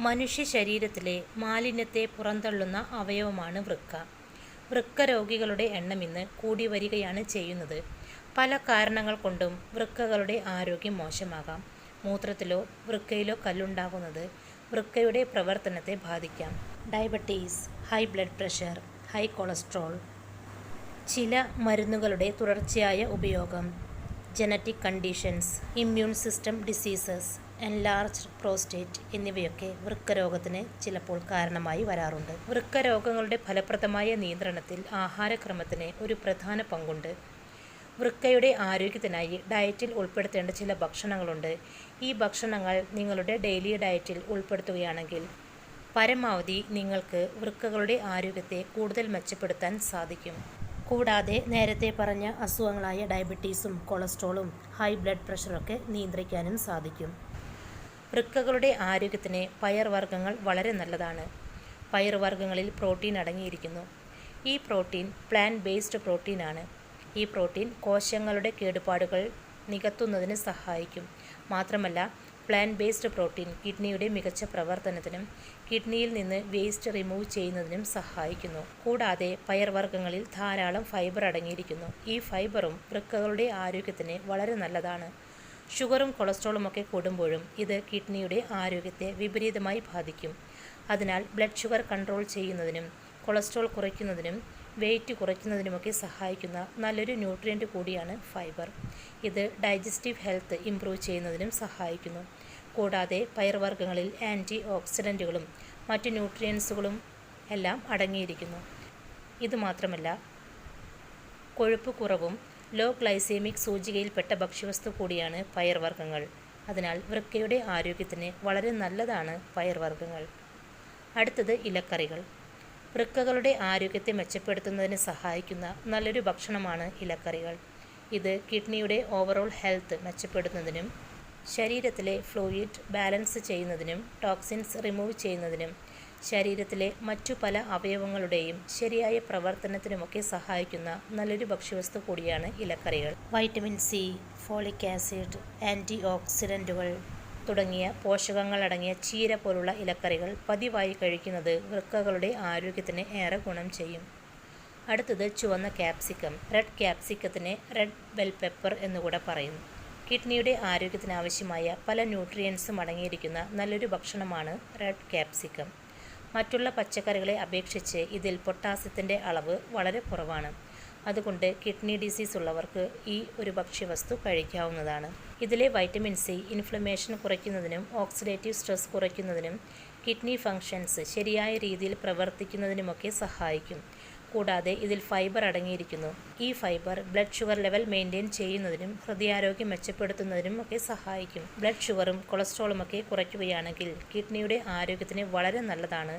മനുഷ്യ ശരീരത്തിലെ മാലിന്യത്തെ പുറന്തള്ളുന്ന അവയവമാണ് വൃക്ക. വൃക്ക രോഗികളുടെ എണ്ണം ഇന്ന് കൂടി വരികയാണ് ചെയ്യുന്നത്. പല കാരണങ്ങൾ കൊണ്ടും വൃക്കകളുടെ ആരോഗ്യം മോശമാകാം. മൂത്രത്തിലോ വൃക്കയിലോ കല്ലുണ്ടാകുന്നത് വൃക്കയുടെ പ്രവർത്തനത്തെ ബാധിക്കാം. Diabetes, high blood pressure, high cholesterol, ചില മരുന്നുകളുടെ തുടർച്ചയായ ഉപയോഗം, genetic conditions, immune system diseases, enlarged prostate എന്നിവയൊക്കെ വൃക്കരോഗത്തിന് ചിലപ്പോൾ കാരണമായി വരാറുണ്ട്. വൃക്കരോഗങ്ങളുടെ ഫലപ്രദമായ നിയന്ത്രണത്തിൽ ആഹാരക്രമത്തിന് ഒരു പ്രധാന പങ്കുണ്ട്. വൃക്കയുടെ ആരോഗ്യത്തിനായി ഡയറ്റിൽ ഉൾപ്പെടുത്തേണ്ട ചില ഭക്ഷണങ്ങളുണ്ട്. ഈ ഭക്ഷണങ്ങൾ നിങ്ങളുടെ ഡെയിലി ഡയറ്റിൽ ഉൾപ്പെടുത്തുകയാണെങ്കിൽ പരമാവധി നിങ്ങൾക്ക് വൃക്കകളുടെ ആരോഗ്യത്തെ കൂടുതൽ മെച്ചപ്പെടുത്താൻ സാധിക്കും. കൂടാതെ നേരത്തെ പറഞ്ഞ അസുഖങ്ങളായ ഡയബറ്റീസും കൊളസ്ട്രോളും ഹൈ ബ്ലഡ് പ്രഷറൊക്കെ നിയന്ത്രിക്കാനും സാധിക്കും. വൃക്കകളുടെ ആരോഗ്യത്തിന് പയർവർഗ്ഗങ്ങൾ വളരെ നല്ലതാണ്. പയർവർഗ്ഗങ്ങളിൽ പ്രോട്ടീൻ അടങ്ങിയിരിക്കുന്നു. ഈ പ്രോട്ടീൻ പ്ലാന്റ് ബേസ്ഡ് പ്രോട്ടീനാണ്. ഈ പ്രോട്ടീൻ കോശങ്ങളുടെ കേടുപാടുകൾ നികത്തുന്നതിന് സഹായിക്കും. മാത്രമല്ല, പ്ലാന്റ് ബേസ്ഡ് പ്രോട്ടീൻ കിഡ്നിയുടെ മികച്ച പ്രവർത്തനത്തിനും കിഡ്നിയിൽ നിന്ന് വേസ്റ്റ് റിമൂവ് ചെയ്യുന്നതിനും സഹായിക്കുന്നു. കൂടാതെ പയർവർഗ്ഗങ്ങളിൽ ധാരാളം ഫൈബർ അടങ്ങിയിരിക്കുന്നു. ഈ ഫൈബറും വൃക്കകളുടെ ആരോഗ്യത്തിന് വളരെ നല്ലതാണ്. ഷുഗറും കൊളസ്ട്രോളുമൊക്കെ കൂടുമ്പോഴും ഇത് കിഡ്നിയുടെ ആരോഗ്യത്തെ വിപരീതമായി ബാധിക്കും. അതിനാൽ ബ്ലഡ് ഷുഗർ കൺട്രോൾ ചെയ്യുന്നതിനും കൊളസ്ട്രോൾ കുറയ്ക്കുന്നതിനും വെയിറ്റ് കുറയ്ക്കുന്നതിനുമൊക്കെ സഹായിക്കുന്ന നല്ലൊരു ന്യൂട്രിയൻ്റ് കൂടിയാണ് ഫൈബർ. ഇത് ഡൈജസ്റ്റീവ് ഹെൽത്ത് ഇംപ്രൂവ് ചെയ്യുന്നതിനും സഹായിക്കുന്നു. കൂടാതെ പയർവർഗ്ഗങ്ങളിൽ ആൻറ്റി ഓക്സിഡൻറ്റുകളും മറ്റ് ന്യൂട്രിയൻസുകളും എല്ലാം അടങ്ങിയിരിക്കുന്നു. ഇതുമാത്രമല്ല, കൊഴുപ്പ് കുറവും ലോ ഗ്ലൈസേമിക് സൂചികയിൽപ്പെട്ട ഭക്ഷ്യവസ്തു കൂടിയാണ് പയർവർഗ്ഗങ്ങൾ. അതിനാൽ വൃക്കയുടെ ആരോഗ്യത്തിന് വളരെ നല്ലതാണ് പയർവർഗ്ഗങ്ങൾ. അടുത്തത് ഇലക്കറികൾ. വൃക്കകളുടെ ആരോഗ്യത്തെ മെച്ചപ്പെടുത്തുന്നതിന് സഹായിക്കുന്ന നല്ലൊരു ഭക്ഷണമാണ് ഇലക്കറികൾ. ഇത് കിഡ്നിയുടെ ഓവറോൾ ഹെൽത്ത് മെച്ചപ്പെടുത്തുന്നതിനും ശരീരത്തിലെ ഫ്ലൂയിഡ് ബാലൻസ് ചെയ്യുന്നതിനും ടോക്സിൻസ് റിമൂവ് ചെയ്യുന്നതിനും ശരീരത്തിലെ മറ്റു പല അവയവങ്ങളുടെയും ശരിയായ പ്രവർത്തനത്തിനുമൊക്കെ സഹായിക്കുന്ന നല്ലൊരു ഭക്ഷ്യവസ്തു കൂടിയാണ് ഇലക്കറികൾ. Vitamin C, folic acid, anti ഓക്സിഡൻറ്റുകൾ തുടങ്ങിയ പോഷകങ്ങളടങ്ങിയ ചീര പോലുള്ള ഇലക്കറികൾ പതിവായി കഴിക്കുന്നത് വൃക്കകളുടെ ആരോഗ്യത്തിന് ഏറെ ഗുണം ചെയ്യും. അടുത്തത് ചുവന്ന ക്യാപ്സിക്കം. റെഡ് ക്യാപ്സിക്കത്തിന് റെഡ് ബെൽ പെപ്പർ എന്നുകൂടെ പറയുന്നു. കിഡ്നിയുടെ ആരോഗ്യത്തിനാവശ്യമായ പല ന്യൂട്രിയൻസും അടങ്ങിയിരിക്കുന്ന നല്ലൊരു ഭക്ഷണമാണ് റെഡ് ക്യാപ്സിക്കം. മറ്റുള്ള പച്ചക്കറികളെ അപേക്ഷിച്ച് ഇതിൽ പൊട്ടാസ്യത്തിൻ്റെ അളവ് വളരെ കുറവാണ്. അതുകൊണ്ട് കിഡ്നി ഡിസീസ് ഉള്ളവർക്ക് ഈ ഒരു ഭക്ഷ്യവസ്തു കഴിക്കാവുന്നതാണ്. ഇതിലെ വൈറ്റമിൻ സി ഇൻഫ്ലമേഷൻ കുറയ്ക്കുന്നതിനും ഓക്സിഡേറ്റീവ് സ്ട്രെസ് കുറയ്ക്കുന്നതിനും കിഡ്നി ഫങ്ഷൻസ് ശരിയായ രീതിയിൽ പ്രവർത്തിക്കുന്നതിനുമൊക്കെ സഹായിക്കും. കൂടാതെ ഇതിൽ ഫൈബർ അടങ്ങിയിരിക്കുന്നു. ഈ fibre blood sugar level maintain ചെയ്യുന്നതിനും ഹൃദയാരോഗ്യം മെച്ചപ്പെടുത്തുന്നതിനും ഒക്കെ സഹായിക്കും. ബ്ലഡ് ഷുഗറും കൊളസ്ട്രോളുമൊക്കെ കുറയ്ക്കുകയാണെങ്കിൽ കിഡ്നിയുടെ ആരോഗ്യത്തിന് വളരെ നല്ലതാണ്.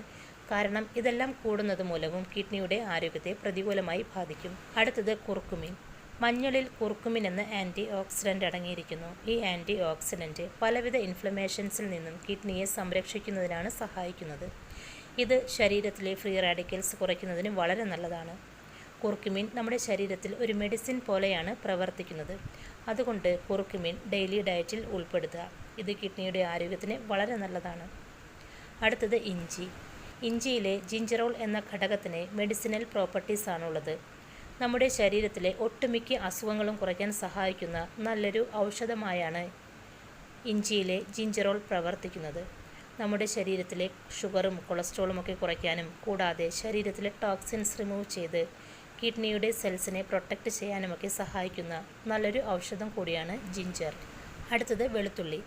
കാരണം ഇതെല്ലാം കൂടുന്നത് മൂലവും കിഡ്നിയുടെ ആരോഗ്യത്തെ പ്രതികൂലമായി ബാധിക്കും. അടുത്തത് കുർക്കുമിൻ. മഞ്ഞളിൽ കുർക്കുമിൻ എന്ന ആൻറ്റി ഓക്സിഡൻ്റ് അടങ്ങിയിരിക്കുന്നു. ഈ ആൻറ്റി ഓക്സിഡൻറ്റ് പലവിധ ഇൻഫ്ലമേഷൻസിൽ നിന്നും കിഡ്നിയെ സംരക്ഷിക്കുന്നതിനാണ് സഹായിക്കുന്നത്. ഇത് ശരീരത്തിലെ ഫ്രീ റാഡിക്കൽസ് കുറയ്ക്കുന്നതിന് വളരെ നല്ലതാണ്. കുർക്കുമിൻ നമ്മുടെ ശരീരത്തിൽ ഒരു മെഡിസിൻ പോലെയാണ് പ്രവർത്തിക്കുന്നത്. അതുകൊണ്ട് കുർക്കുമിൻ ഡെയിലി ഡയറ്റിൽ ഉൾപ്പെടുത്തുക. ഇത് കിഡ്നിയുടെ ആരോഗ്യത്തിന് വളരെ നല്ലതാണ്. അടുത്തത് ഇഞ്ചി. ഇഞ്ചിയിലെ ജിഞ്ചറോൾ എന്ന ഘടകത്തിന് മെഡിസിനൽ പ്രോപ്പർട്ടീസ് ആണുള്ളത്. നമ്മുടെ ശരീരത്തിലെ ഒട്ടുമിക്ക അസുഖങ്ങളും കുറയ്ക്കാൻ സഹായിക്കുന്ന നല്ലൊരു ഔഷധമായാണ് ഇഞ്ചിയിലെ ജിഞ്ചറോൾ പ്രവർത്തിക്കുന്നത്. നമ്മുടെ ശരീരത്തിലെ ഷുഗറും കൊളസ്ട്രോളും ഒക്കെ കുറയ്ക്കാനും കൂടാതെ ശരീരത്തിലെ ടോക്സിൻസ് റിമൂവ് ചെയ്ത് കിഡ്നിയുടെ സെൽസിനെ പ്രൊട്ടക്റ്റ് ചെയ്യാനുമൊക്കെ സഹായിക്കുന്ന നല്ലൊരു ഔഷധം കൂടിയാണ് ജിഞ്ചർ. അടുത്തത് വെളുത്തുള്ളി.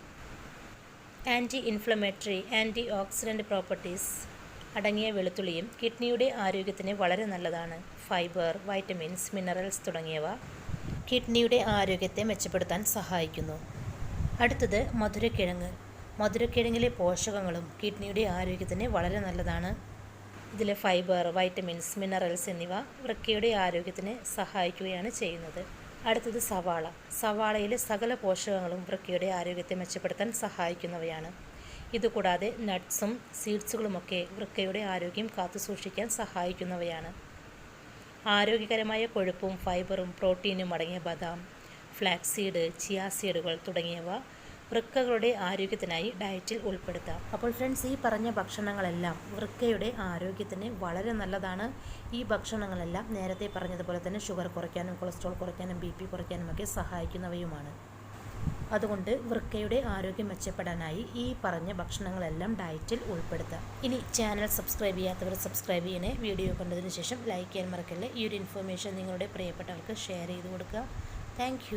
Anti inflammatory, antioxidant properties അടങ്ങിയ വെളുത്തുള്ളിയും കിഡ്നിയുടെ ആരോഗ്യത്തിന് വളരെ നല്ലതാണ്. ഫൈബർ, വൈറ്റമിൻസ്, മിനറൽസ് തുടങ്ങിയവ കിഡ്നിയുടെ ആരോഗ്യത്തെ മെച്ചപ്പെടുത്താൻ സഹായിക്കുന്നു. അടുത്തത് മധുരക്കിഴങ്ങ്. മധുരക്കിഴങ്ങിലെ പോഷകങ്ങളും കിഡ്നിയുടെ ആരോഗ്യത്തിന് വളരെ നല്ലതാണ്. ഇതിലെ ഫൈബർ, വൈറ്റമിൻസ്, മിനറൽസ് എന്നിവ വൃക്കയുടെ ആരോഗ്യത്തിന് സഹായിക്കുകയാണ് ചെയ്യുന്നത്. അടുത്തത് സവാള. സവാളയിലെ സകല പോഷകങ്ങളും വൃക്കയുടെ ആരോഗ്യത്തെ മെച്ചപ്പെടുത്താൻ സഹായിക്കുന്നവയാണ്. ഇതുകൂടാതെ നട്ട്സും സീഡ്സുകളുമൊക്കെ വൃക്കയുടെ ആരോഗ്യം കാത്തുസൂക്ഷിക്കാൻ സഹായിക്കുന്നവയാണ്. ആരോഗ്യകരമായ കൊഴുപ്പും ഫൈബറും പ്രോട്ടീനും അടങ്ങിയ ബദാം, ഫ്ലാക്സീഡ്, ചിയാ സീഡുകൾ തുടങ്ങിയവ വൃക്കകളുടെ ആരോഗ്യത്തിനായി ഡയറ്റിൽ ഉൾപ്പെടുത്താം. അപ്പോൾ ഫ്രണ്ട്സ്, ഈ പറഞ്ഞ ഭക്ഷണങ്ങളെല്ലാം വൃക്കയുടെ ആരോഗ്യത്തിന് വളരെ നല്ലതാണ്. ഈ ഭക്ഷണങ്ങളെല്ലാം നേരത്തെ പറഞ്ഞതുപോലെ തന്നെ ഷുഗർ കുറയ്ക്കാനും കൊളസ്ട്രോൾ കുറയ്ക്കാനും BP കുറയ്ക്കാനുമൊക്കെ സഹായിക്കുന്നവയുമാണ്. അതുകൊണ്ട് വൃക്കയുടെ ആരോഗ്യം മെച്ചപ്പെടാനായി ഈ പറഞ്ഞ ഭക്ഷണങ്ങളെല്ലാം ഡയറ്റിൽ ഉൾപ്പെടുത്താം. ഇനി ചാനൽ സബ്സ്ക്രൈബ് ചെയ്യാത്തവർ സബ്സ്ക്രൈബ് ചെയ്യണേ. വീഡിയോ കണ്ടതിന് ശേഷം ലൈക്ക് ചെയ്യാൻ മറക്കല്ലേ. ഈ ഒരു ഇൻഫർമേഷൻ നിങ്ങളുടെ പ്രിയപ്പെട്ടവർക്ക് ഷെയർ ചെയ്ത് കൊടുക്കുക. താങ്ക്